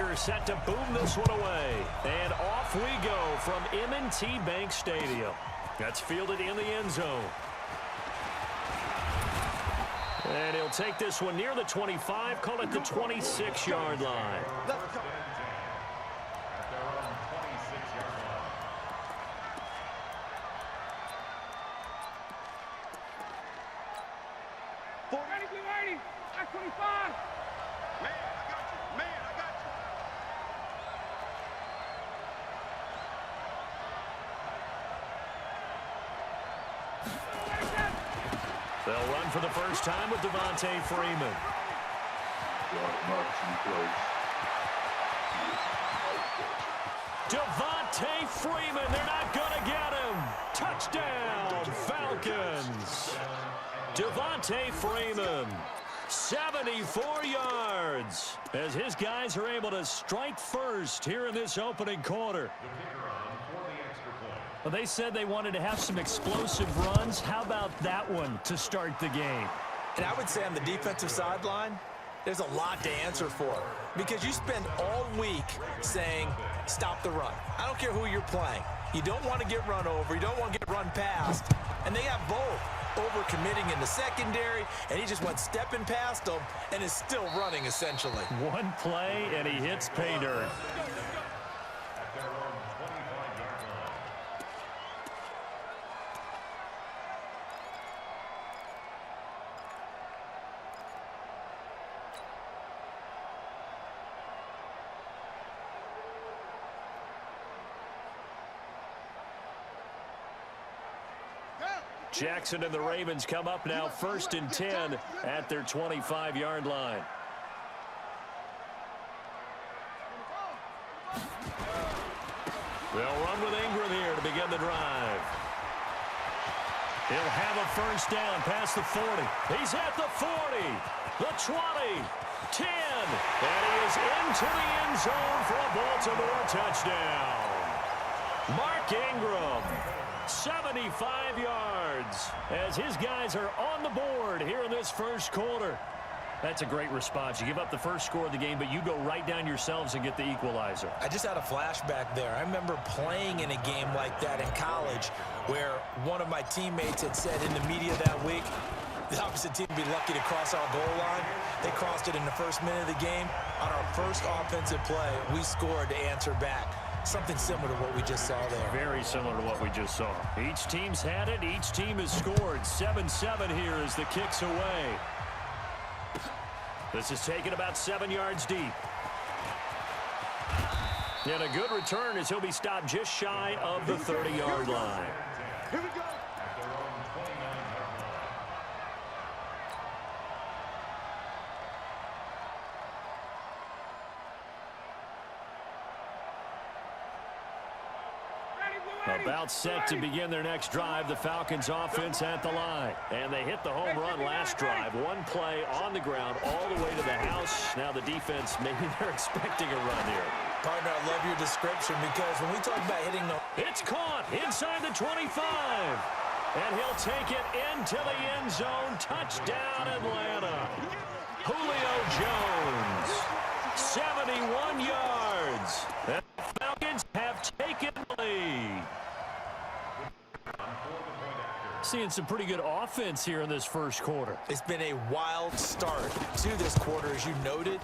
receiver set to boom this one away. And off we go from M&T Bank Stadium. That's fielded in the end zone. And he'll take this one near the 25, call it the 26-yard line. They'll run for the first time with Devontae Freeman. Devontae Freeman, they're not going to get him. Touchdown, Falcons. Devontae Freeman, 74 yards, as his guys are able to strike first here in this opening quarter. Well, they said they wanted to have some explosive runs. How about that one to start the game? And I would say on the defensive sideline, there's a lot to answer for, because you spend all week saying, stop the run. I don't care who you're playing. You don't want to get run over. You don't want to get run past. And they have both. Over-committing in the secondary, and he just went stepping past them and is still running, essentially. One play, and he hits pay dirt. Jackson and the Ravens come up now 1st and 10 at their 25-yard line. They'll run with Ingram here to begin the drive. He'll have a first down past the 40. He's at the 40, the 20, 10, and he is into the end zone for a Baltimore touchdown. Mark Ingram, 75 yards, as his guys are on the board here in this first quarter. That's a great response. You give up the first score of the game, but you go right down yourselves and get the equalizer. I just had a flashback there. I remember playing in a game like that in college where one of my teammates had said in the media that week, the opposite team would be lucky to cross our goal line. They crossed it in the first minute of the game. On our first offensive play, we scored to answer back. Something similar to what we just saw there. Very similar to what we just saw. Each team's had it. Each team has scored. 7-7 here as the kick's away. This is taken about 7 yards deep. And a good return as he'll be stopped just shy of the 30-yard line. Here we go. About set to begin their next drive, the Falcons offense at the line. And they hit the home run last drive. One play on the ground all the way to the house. Now the defense, maybe they're expecting a run here. Partner, I love your description, because when we talk about hitting the... It's caught inside the 25. And he'll take it into the end zone. Touchdown, Atlanta. Julio Jones, 71 yards. And the Falcons have taken the lead. Seeing some pretty good offense here in this first quarter. It's been a wild start to this quarter, as you noted.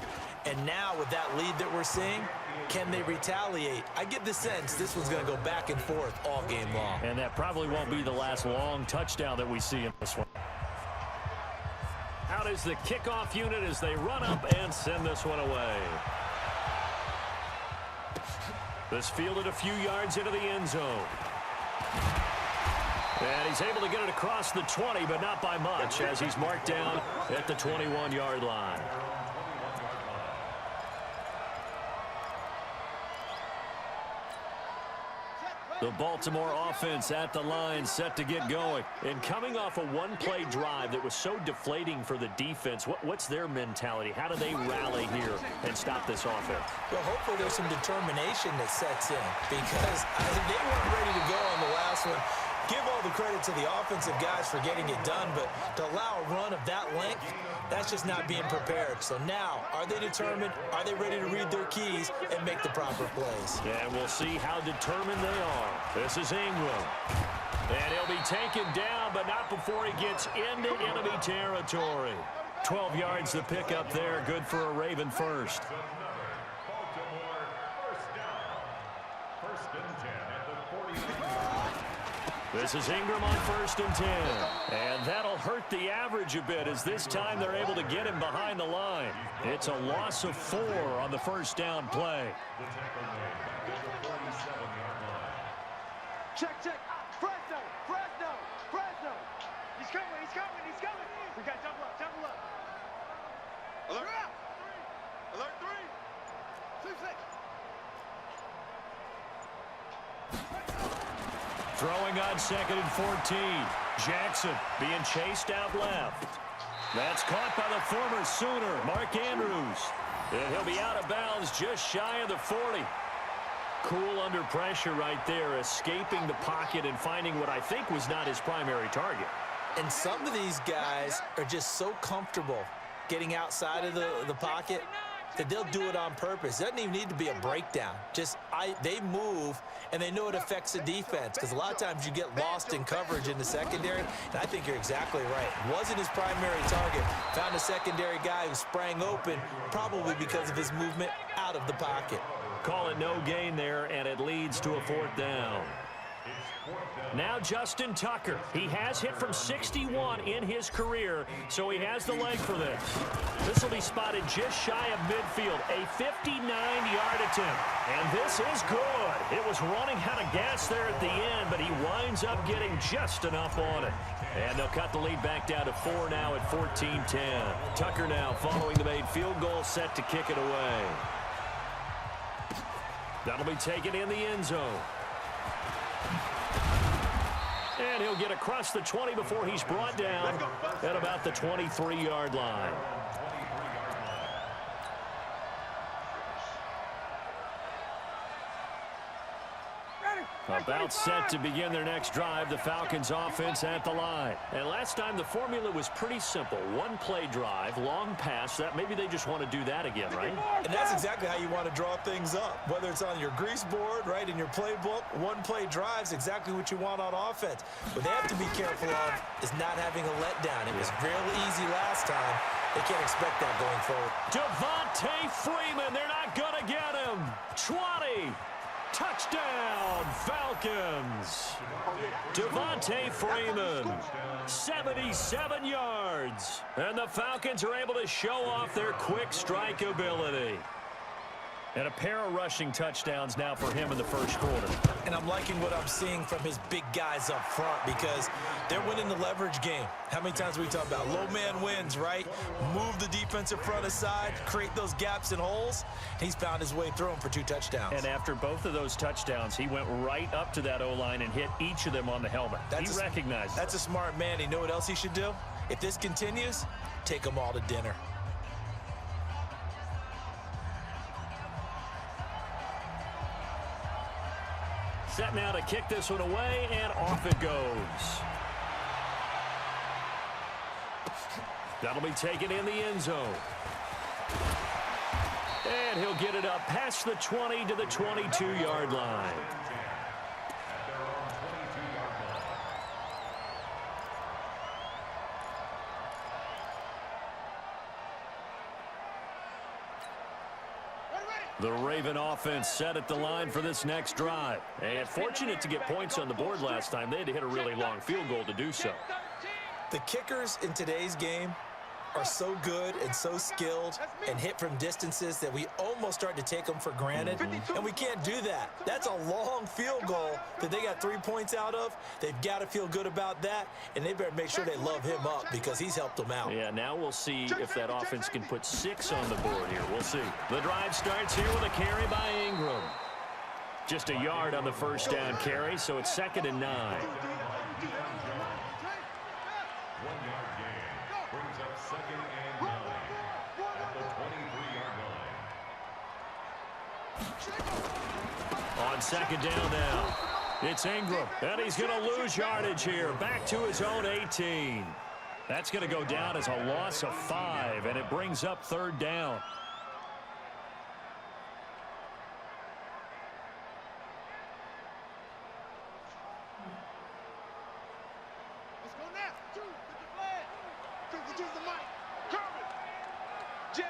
And now with that lead that we're seeing, can they retaliate? I get the sense this one's going to go back and forth all game long. And that probably won't be the last long touchdown that we see in this one. Out is the kickoff unit as they run up and send this one away. This fielded a few yards into the end zone. And he's able to get it across the 20, but not by much, as he's marked down at the 21-yard line. The Baltimore offense at the line, set to get going. And coming off a one-play drive that was so deflating for the defense, what's their mentality? How do they rally here and stop this offense? Well, hopefully there's some determination that sets in, because they weren't ready to go on the last one. give all the credit to the offensive guys for getting it done, but to allow a run of that length, that's just not being prepared. So now, are they determined? Are they ready to read their keys and make the proper plays? And we'll see how determined they are. This is Ingram. And he'll be taken down, but not before he gets into enemy territory. 12 yards to pick up there. Good for a Raven first. This is Ingram on 1st and 10. And that'll hurt the average a bit as this time they're able to get him behind the line. It's a loss of 4 on the first down play. Check, check. Fresno, Fresno, Fresno. He's coming, he's coming, he's coming. We got double up, double up. Alert. Alert 3. 2-6. Throwing on 2nd and 14. Jackson being chased out left. That's caught by the former Sooner, Mark Andrews. And he'll be out of bounds just shy of the 40. Cool under pressure right there, escaping the pocket and finding what I think was not his primary target. And some of these guys are just so comfortable getting outside of the pocket that they'll do it on purpose. It doesn't even need to be a breakdown. They move, and they know it affects the defense, because a lot of times you get lost in coverage in the secondary, and I think you're exactly right. Wasn't his primary target. Found a secondary guy who sprang open, probably because of his movement out of the pocket. Call it no gain there, and it leads to a 4th down. Now Justin Tucker. He has hit from 61 in his career, so he has the leg for this. This will be spotted just shy of midfield, a 59-yard attempt. And this is good. It was running out of gas there at the end, but he winds up getting just enough on it. And they'll cut the lead back down to 4 now at 14-10. Tucker now following the made field goal, set to kick it away. That'll be taken in the end zone. And he'll get across the 20 before he's brought down at about the 23-yard line. About set to begin their next drive, the Falcons offense at the line. And last time the formula was pretty simple. One play drive, long pass. That maybe they just want to do that again, right? And that's exactly how you want to draw things up. Whether it's on your grease board, right, in your playbook, one play drive's exactly what you want on offense. What they have to be careful of is not having a letdown. It was real easy last time. They can't expect that going forward. Devontae Freeman, they're not going to get him. 20. Touchdown, Falcons. Devontae Freeman, 77 yards. And the Falcons are able to show off their quick strike ability. And a pair of rushing touchdowns now for him in the first quarter. And I'm liking what I'm seeing from his big guys up front, because they're winning the leverage game. How many times we talk about low man wins, right? Move the defensive front aside, create those gaps and holes. He's found his way through them for 2 touchdowns. And after both of those touchdowns, he went right up to that O-line and hit each of them on the helmet. He recognized it. That's a smart man. You know what else he should do? If this continues, take them all to dinner. Set now to kick this one away, and off it goes. That'll be taken in the end zone. And he'll get it up past the 20 to the 22-yard line. The Raven offense set at the line for this next drive. And fortunate to get points on the board last time. They had to hit a really long field goal to do so. The kickers in today's game are so good and so skilled and hit from distances that we almost start to take them for granted. And we can't do that. That's a long field goal that they got 3 points out of. They've got to feel good about that, and they better make sure they love him up, because he's helped them out. Yeah, now we'll see if that offense can put 6 on the board here. We'll see. The drive starts here with a carry by Ingram. Just a yard on the first down carry, so it's 2nd and 9. On 2nd down now. It's Ingram, and he's going to lose yardage here. Back to his own 18. That's going to go down as a loss of 5, and it brings up third down. Let's go now. Two, get the flag. Two, the mic. Kermit. Jim.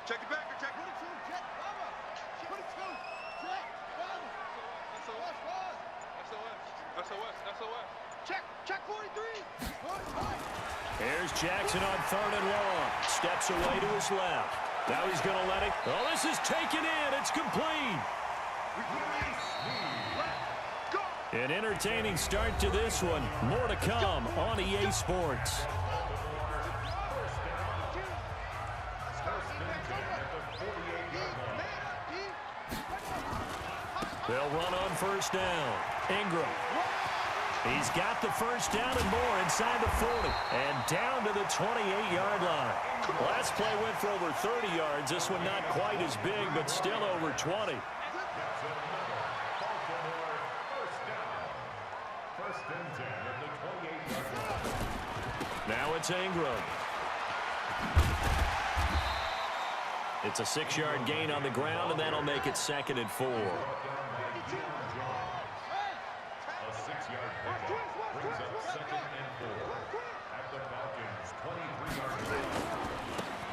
Check it back. Check. Put it two. Check. Baba. Put it two. Check. Baba. SOS. Check 43. Here's Jackson on 3rd and long. Steps away to his left. Now he's going to let it. Oh, this is taken in. It's complete. An entertaining start to this one. More to come on EA Sports. They'll run on first down. Ingram. He's got the first down and more inside the 40. And down to the 28-yard line. Last play went for over 30 yards. This one not quite as big, but still over 20. Now it's Ingram. It's a 6-yard gain on the ground, and that'll make it 2nd and 4.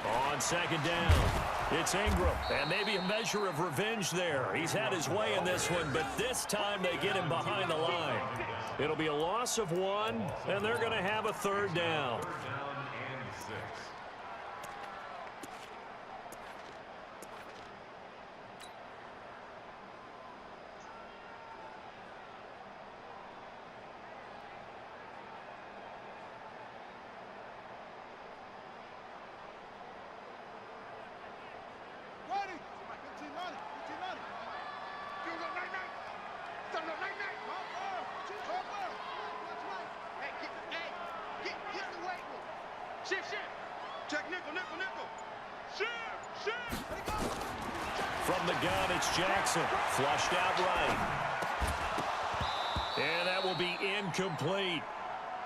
On 2nd down, it's Ingram, and maybe a measure of revenge there. He's had his way in this one, but this time they get him behind the line. It'll be a loss of 1, and they're going to have a 3rd down. Shift. Check nickel. Shift. From the gun, it's Jackson. Flushed out right. And that will be incomplete.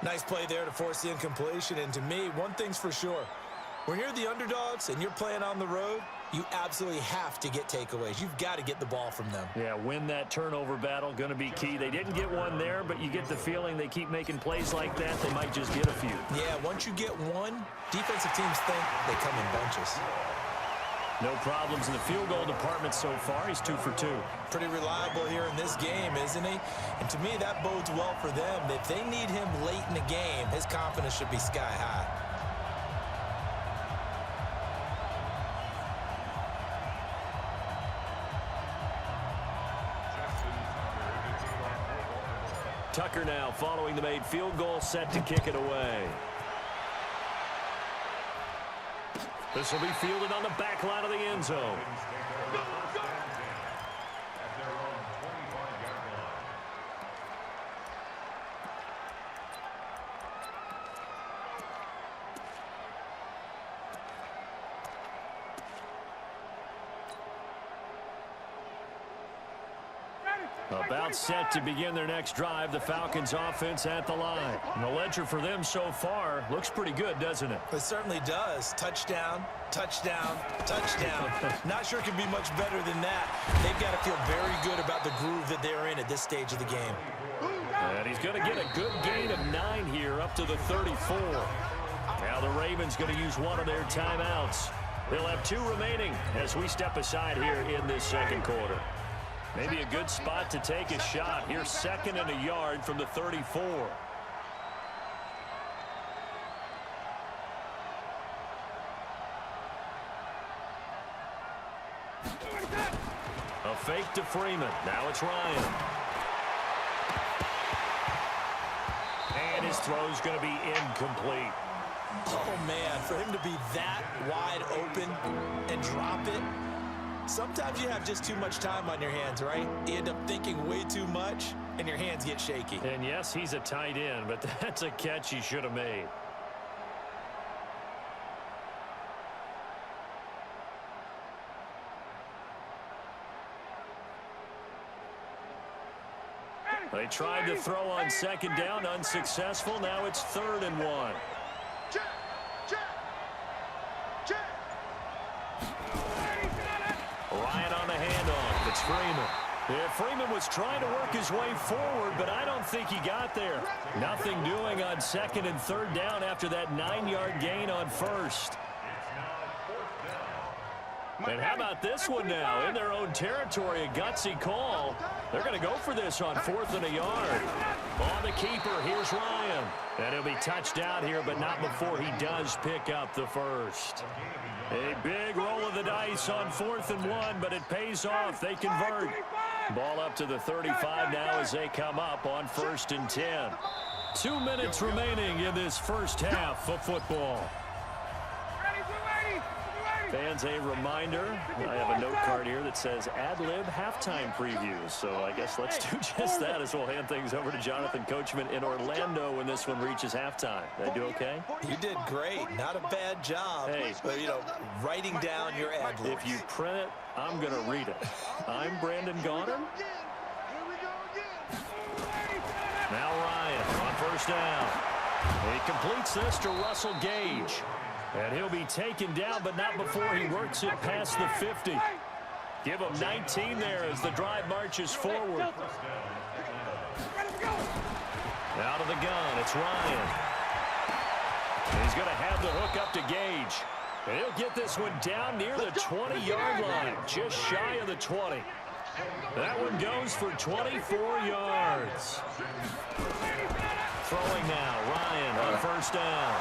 Nice play there to force the incompletion. And to me, one thing's for sure. When you're the underdogs and you're playing on the road, you absolutely have to get takeaways. You've got to get the ball from them. Yeah, win that turnover battle, going to be key. They didn't get one there, but you get the feeling they keep making plays like that, they might just get a few. Yeah, once you get one, defensive teams think they come in bunches. No problems in the field goal department so far. He's 2 for 2. Pretty reliable here in this game, isn't he? And to me, that bodes well for them. If they need him late in the game, his confidence should be sky high. Tucker now following the made field goal, set to kick it away. This will be fielded on the back line of the end zone. About set to begin their next drive, the Falcons offense at the line. And the ledger for them so far looks pretty good, doesn't it? It certainly does. Touchdown. Not sure it can be much better than that. They've got to feel very good about the groove that they're in at this stage of the game. And he's going to get a good gain of 9 here up to the 34. Now the Ravens going to use one of their timeouts. They'll have 2 remaining as we step aside here in this second quarter. Maybe a good spot to take a shot. Here, 2nd and a yard from the 34. A fake to Freeman. Now it's Ryan. And his throw's going to be incomplete. Oh, man, for him to be that wide open and drop it. Sometimes you have just too much time on your hands, right? You end up thinking way too much, and your hands get shaky. And yes, he's a tight end, but that's a catch he should have made. They tried to throw on second down, unsuccessful. Now it's 3rd and 1. Check. Check. Check. Ryan on the handoff. It's Freeman. Yeah, Freeman was trying to work his way forward, but I don't think he got there. Nothing doing on 2nd and 3rd down after that 9-yard gain on 1st. And how about this one now? In their own territory, a gutsy call. They're going to go for this on 4th and a yard. On the keeper, here's Ryan. And he'll be touched out here, but not before he does pick up the first. A big roll of the dice on 4th and 1, but it pays off. They convert. Ball up to the 35 now as they come up on 1st and 10. 2 minutes remaining in this first half of football. Fans, a reminder, I have a note card here that says ad-lib halftime previews. So I guess let's do just that as we'll hand things over to Jonathan Coachman in Orlando when this one reaches halftime. Did I do okay? You did great. Not a bad job. Hey. But, writing down your ad-libs. If you print it, I'm going to read it. I'm Brandon Gaudin. Here we go again. Now Ryan on 1st down. He completes this to Russell Gage. And he'll be taken down, but not before he works it past the 50. Give him 19 there as the drive marches forward. Out of the gun, it's Ryan. He's going to have the hook up to Gage. And he'll get this one down near the 20-yard line, just shy of the 20. That one goes for 24 yards. Throwing now, Ryan on 1st down.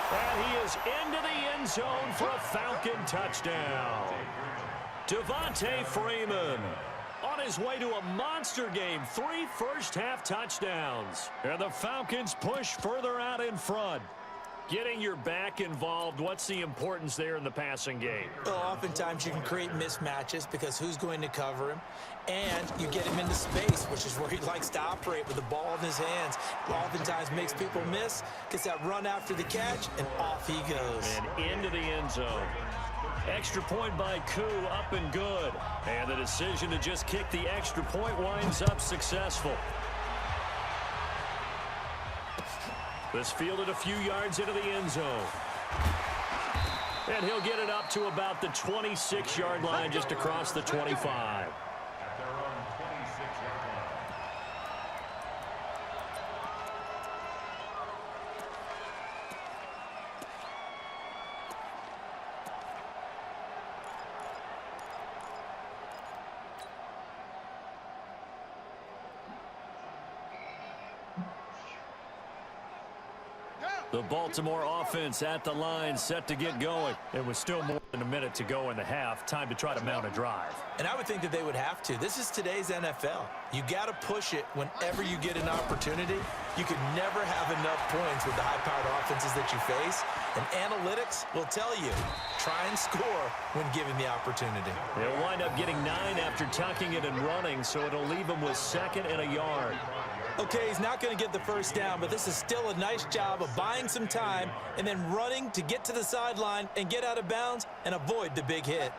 And he is into the end zone for a Falcon touchdown. Devontae Freeman on his way to a monster game. 3 first-half touchdowns. And the Falcons push further out in front. Getting your back involved, what's the importance there in the passing game? Well, oftentimes you can create mismatches because who's going to cover him? And you get him into space, which is where he likes to operate with the ball in his hands. Oftentimes makes people miss, gets that run after the catch, and off he goes. And into the end zone. Extra point by Koo, up and good. And the decision to just kick the extra point winds up successful. This fielded a few yards into the end zone. And he'll get it up to about the 26-yard line, just across the 25. The Baltimore offense at the line, set to get going. It was still more than a minute to go in the half. Time to try to mount a drive. And I would think that they would have to. This is today's NFL. You got to push it whenever you get an opportunity. You could never have enough points with the high-powered offenses that you face. And analytics will tell you, try and score when given the opportunity. They'll wind up getting 9 after tucking it and running, so it'll leave them with 2nd and a yard. Okay, he's not going to get the first down, but this is still a nice job of buying some time and then running to get to the sideline and get out of bounds and avoid the big hit.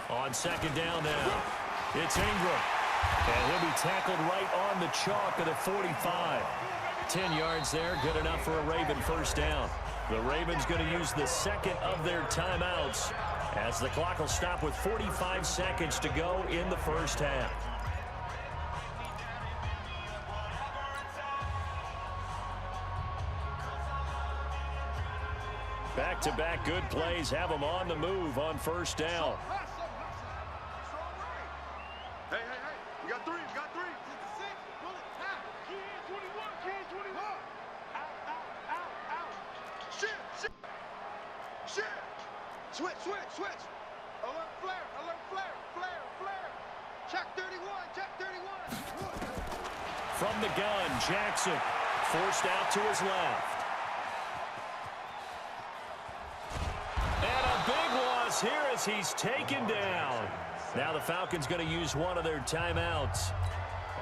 On 2nd down now, it's Ingram. And he'll be tackled right on the chalk of the 45. 10 yards there, good enough for a Raven first down. The Ravens going to use the 2nd of their timeouts, as the clock will stop with 45 seconds to go in the first half. Back-to-back good plays have them on the move on 1st down. Hey, we got 3, we got 3. 6, pull it, tap. Key in 21. Out. Shit. Switch. Alert flare. Check 31. From the gun, Jackson forced out to his left. And a big loss here as he's taken down. Now the Falcons going to use one of their timeouts,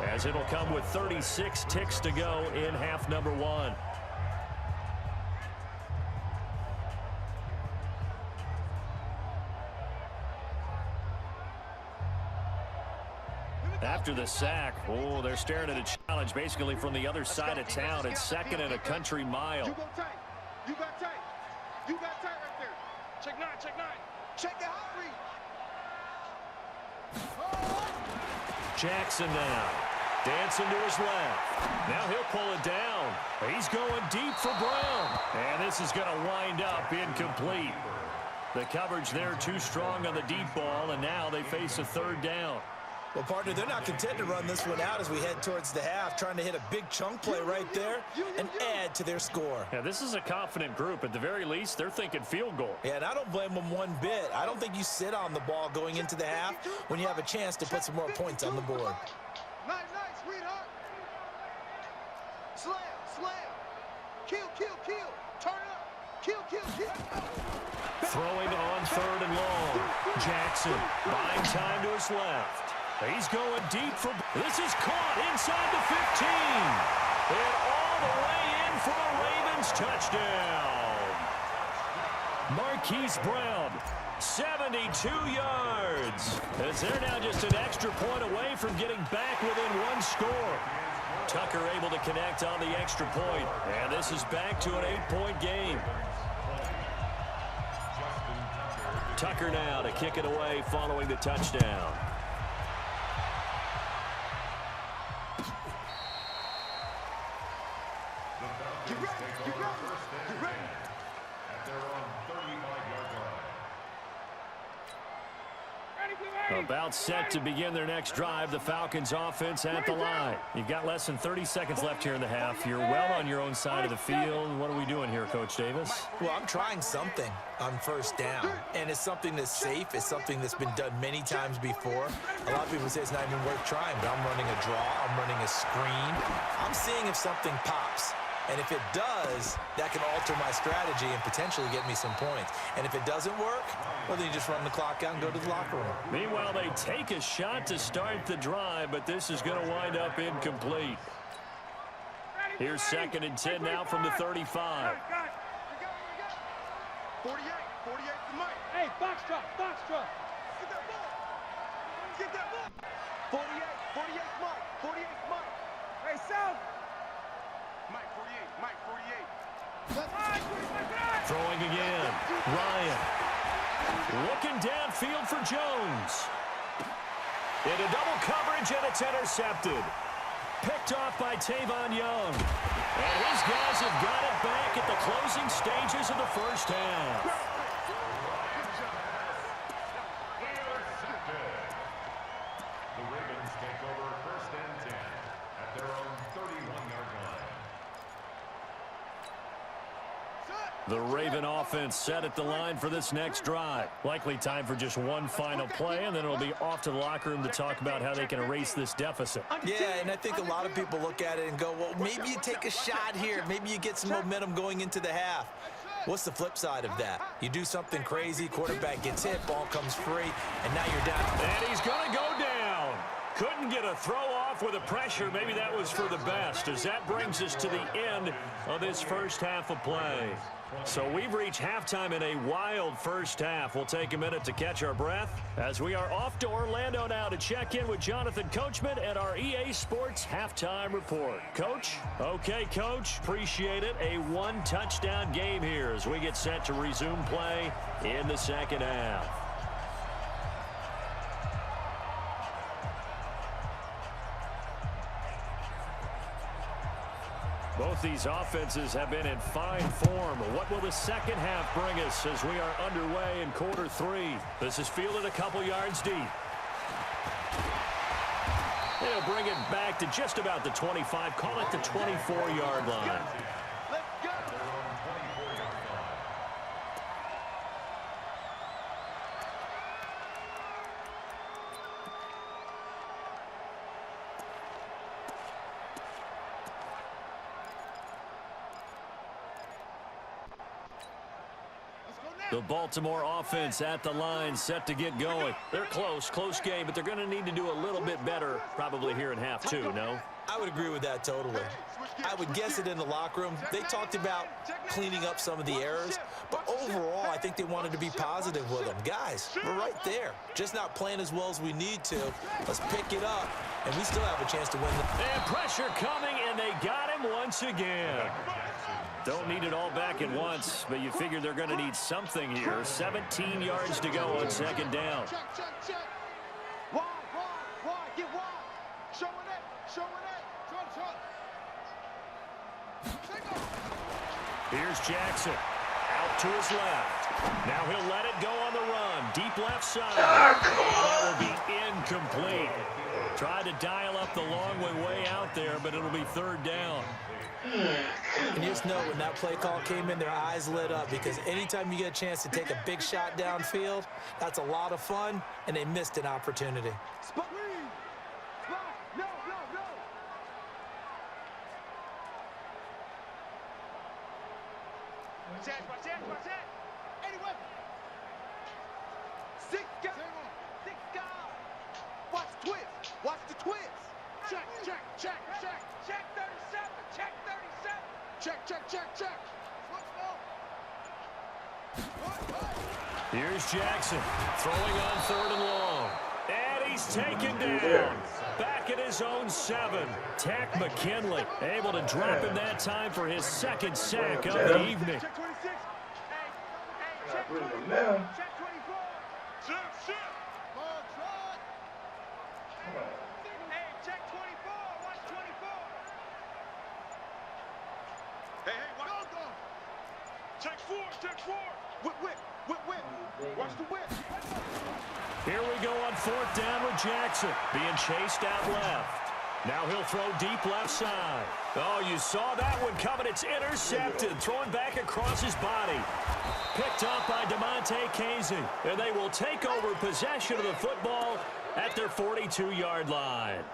as it'll come with 36 ticks to go in half number 1. After the sack, oh, they're staring at a challenge basically from the other side of town. It's second and a country mile. You go tight. You got tight. You got tight right there. Check 9, check 9. Check the hot read. Jackson now. Dancing to his left. Now he'll pull it down. He's going deep for Brown. And this is going to wind up incomplete. The coverage there too strong on the deep ball, and now they face a third down. Well, partner, they're not content to run this one out as we head towards the half, trying to hit a big chunk play right there and add to their score. Yeah, this is a confident group. At the very least, they're thinking field goal. Yeah, and I don't blame them one bit. I don't think you sit on the ball going into the half when you have a chance to put some more points on the board. Nice, sweetheart. Slam, slam. Kill, kill, kill. Turn up. Kill, kill, kill. Throwing on third and long. Jackson buying time to his left. He's going deep for... This is caught inside the 15. And all the way in for the Ravens touchdown. Marquise Brown, 72 yards. As they're now just an extra point away from getting back within one score. Tucker able to connect on the extra point. And this is back to an 8-point game. Tucker now to kick it away following the touchdown. Get ready, get ready, get ready. At their own 35-yard line. About set to begin their next drive. The Falcons offense at the line. You've got less than 30 seconds left here in the half. You're well on your own side of the field. What are we doing here, Coach Davis? Well, I'm trying something on first down, and it's something that's safe. It's something that's been done many times before. A lot of people say it's not even worth trying, but I'm running a draw. I'm running a screen. I'm seeing if something pops. And if it does, that can alter my strategy and potentially get me some points. And if it doesn't work, well, then you just run the clock out and go to the locker room. Meanwhile, they take a shot to start the drive, but this is going to wind up incomplete. Here's second and 10 now from the 35. 48 to Mike. Hey, box truck. Get that ball. Get that ball. 48 Mike. 48 Mike. Hey, South. Mike 48. Throwing again. Ryan. Looking downfield for Jones. Into double coverage, and it's intercepted. Picked off by Tavon Young. And his guys have got it back at the closing stages of the first half. The Ravens take over first and 10 at their own 31-yard line. The Raven offense set at the line for this next drive. Likely time for just one final play, and then it'll be off to the locker room to talk about how they can erase this deficit. Yeah, and I think a lot of people look at it and go, well, maybe you take a shot here. Maybe you get some momentum going into the half. What's the flip side of that? You do something crazy, quarterback gets hit, ball comes free, and now you're down. And he's going to go down. Couldn't get a throw off with the pressure. Maybe that was for the best, as that brings us to the end of this first half of play. So we've reached halftime in a wild first half. We'll take a minute to catch our breath as we are off to Orlando now to check in with Jonathan Coachman and our EA Sports Halftime Report. Coach? Okay, Coach. Appreciate it. A one-touchdown game here as we get set to resume play in the second half. Both these offenses have been in fine form. What will the second half bring us as we are underway in quarter three? This is fielded a couple yards deep. They'll bring it back to just about the 25, call it the 24-yard line. Let's go. The Baltimore offense at the line, set to get going. They're close game, but they're going to need to do a little bit better probably here in half two, no? I would agree with that totally. I would guess it in the locker room. They talked about cleaning up some of the errors, but overall, I think they wanted to be positive with them. Guys, we're right there. Just not playing as well as we need to. Let's pick it up, and we still have a chance to win. And pressure coming, and they got him once again. Don't need it all back at once, but you figure they're going to need something here. 17 yards to go on second down. Check. Wide, get wide. Showing it. Trot. Here's Jackson. Out to his left. Now he'll let it go on the run. Deep left side. That will be incomplete. Tried to dial up the long way out there, but it'll be third down. And you just know when that play call came in, their eyes lit up, because anytime you get a chance to take a big shot downfield, that's a lot of fun, and they missed an opportunity. Spot. No. Watch that. Anyway. Six guys. Watch the twist. Check. Check 37. Check. Here's Jackson throwing on third and long. And he's taken down. Back at his own 7. Takk McKinley able to drop him that time for his second sack of the evening. Check 26. Check 24. Shift. Ball trot. Check 24. Watch 24. Hey, go. Check 4. Whip. Watch the whip. Here we go on fourth down with Jackson being chased out left. Now he'll throw deep left side. Oh, you saw that one coming. It's intercepted. Throwing back across his body. Picked up by Damontae Kazee. And they will take over possession of the football at their 42-yard line.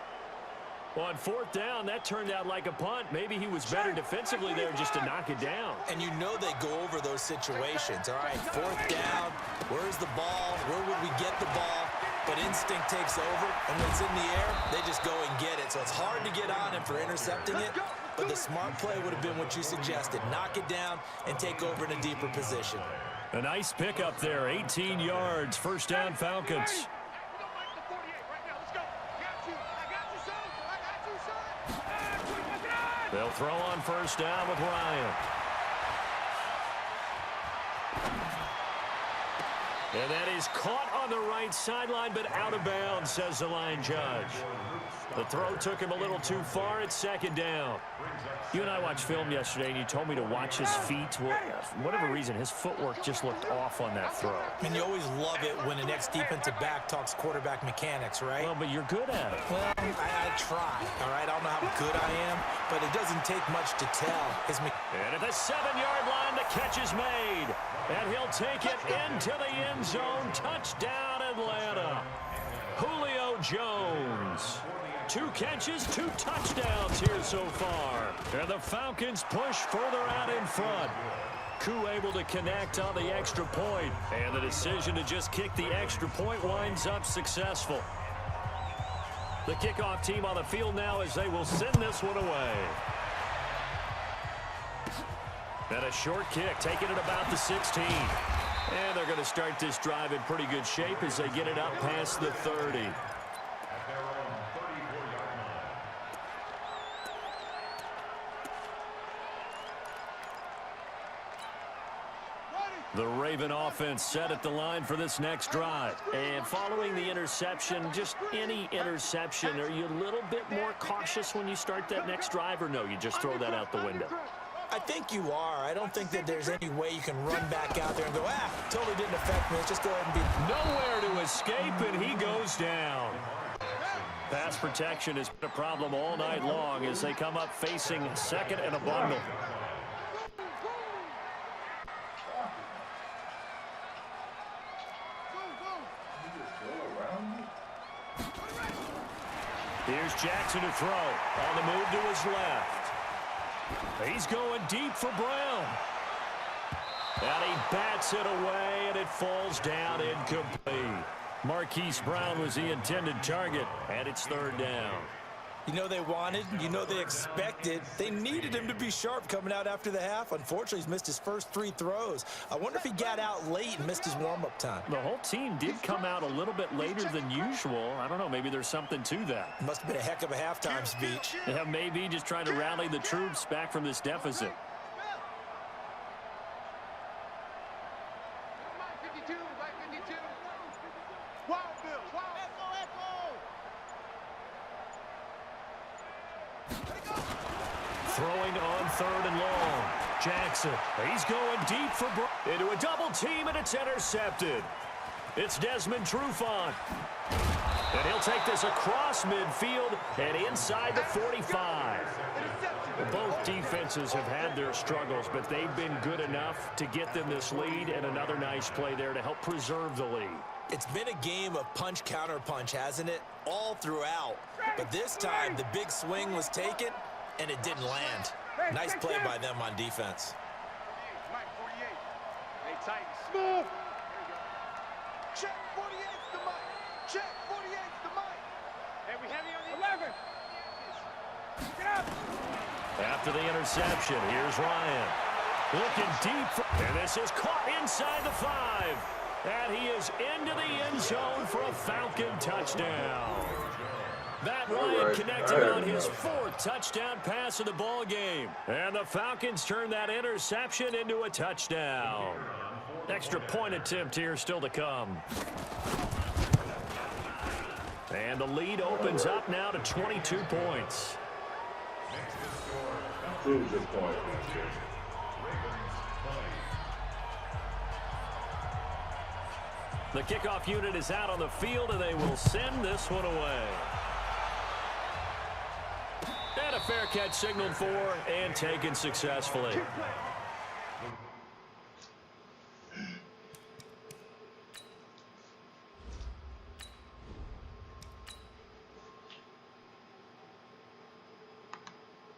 On fourth down, that turned out like a punt. Maybe he was better defensively there just to knock it down. And you know they go over those situations. All right, fourth down, where's the ball? Where would we get the ball? But instinct takes over, and when it's in the air, they just go and get it. So it's hard to get on him for intercepting it, but the smart play would have been what you suggested. Knock it down and take over in a deeper position. A nice pickup there, 18 yards, first down Falcons. They'll throw on first down with Ryan. And that is caught on the right sideline, but out of bounds, says the line judge. The throw took him a little too far. It's second down. You and I watched film yesterday, and you told me to watch his feet. Well, for whatever reason, his footwork just looked off on that throw. And you always love it when an ex-defensive back talks quarterback mechanics, right? Well, but you're good at it. Well, I try, all right? I don't know how good I am, but it doesn't take much to tell. And at the 7-yard line, the catch is made. And he'll take it into the end zone. Touchdown, Atlanta. Julio Jones. 2 catches, 2 touchdowns here so far. And the Falcons push further out in front. Koo able to connect on the extra point. And the decision to just kick the extra point winds up successful. The kickoff team on the field now as they will send this one away. And a short kick, taking it about the 16. And they're going to start this drive in pretty good shape as they get it up past the 30. The Raven offense set at the line for this next drive. And following the interception, just any interception, are you a little bit more cautious when you start that next drive, or no, you just throw that out the window? I think you are. I don't think that there's any way you can run back out there and go, totally didn't affect me. Let's just go ahead and be... Nowhere to escape, and he goes down. Pass protection has been a problem all night long as they come up facing second and a bundle. Here's Jackson to throw. On the move to his left. He's going deep for Brown. And he bats it away, and it falls down incomplete. Marquise Brown was the intended target, and it's third down. You know they wanted, you know they expected. They needed him to be sharp coming out after the half. Unfortunately, he's missed his first 3 throws. I wonder if he got out late and missed his warm-up time. The whole team did come out a little bit later than usual. I don't know, maybe there's something to that. Must have been a heck of a halftime speech. Yeah, maybe just trying to rally the troops back from this deficit. Throwing on 3rd and long. Jackson, he's going deep for into a double team, and it's intercepted. It's Desmond Trufant. And he'll take this across midfield and inside the 45. Both defenses have had their struggles, but they've been good enough to get them this lead, and another nice play there to help preserve the lead. It's been a game of punch-counter-punch, hasn't it? All throughout. But this time, the big swing was taken, and it didn't land. Nice play by them on defense. Mike, 48. Hey, Titans. Move. Check, 48's the mic. Check, 48's the mic. Hey, we heavy on the 11. Get up. After the interception, here's Ryan. Looking deep, and this is caught inside the 5. And he is into the end zone for a Falcon touchdown. Matt Ryan connected on his 4th touchdown pass of the ball game. And the Falcons turn that interception into a touchdown. Extra point attempt here still to come. And the lead opens up now to 22 points. The kickoff unit is out on the field, and they will send this one away. And a fair catch signaled for and taken successfully.